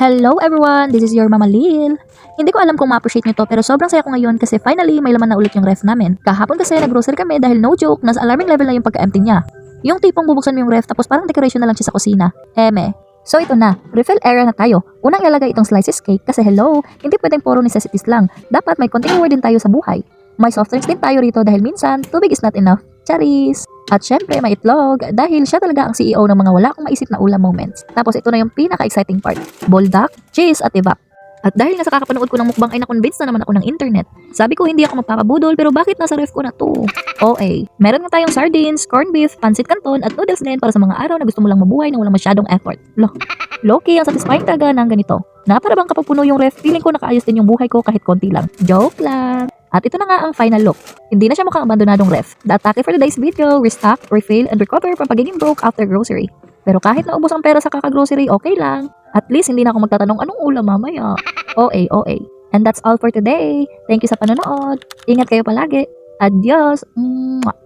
Hello everyone! This is your Mama Lil. Hindi ko alam kung ma-appreciate nyo to pero sobrang saya ko ngayon kasi finally may laman na ulit yung ref namin. Kahapon kasi nag-grocery kami dahil no joke, nasa alarming level na yung pagka-empty niya. Yung tipong bubuksan mo yung ref tapos parang decoration na lang siya sa kusina. Eme. So ito na, refill era na tayo. Unang ilalagay itong slices cake kasi hello, hindi pwedeng puro necessities lang. Dapat may konting reward din tayo sa buhay. May soft drinks din tayo rito dahil minsan, tubig is not enough. Charis! At syempre may itlog dahil siya talaga ang CEO ng mga wala akong maisip na ulam moments. Tapos ito na yung pinaka-exciting part. Boldak, cheese at evap. At dahil nga sa kakapanood ko ng mukbang ay na-convince na naman ako ng internet. Sabi ko hindi ako magpapabudol pero bakit nasa ref ko na to? OA. Meron nga tayong sardines, corned beef, pancit canton at noodles din para sa mga araw na gusto mo lang mabuhay na walang masyadong effort. Loki, ang satisfying talaga ng ganito. Na para bang kapag puno yung ref, feeling ko nakaayos din yung buhay ko kahit konti lang. Joke lang. At ito na nga ang final look. Hindi na siya mukhang abandonadong ref. The atake for today's video, restock, refill, and recover from pagiging broke after grocery. Pero kahit naubos ang pera sa kakagrocery, okay lang. At least hindi na ako magtatanong anong ulam mamaya. OA. And that's all for today. Thank you sa panonood. Ingat kayo palagi. Adios. Mwah.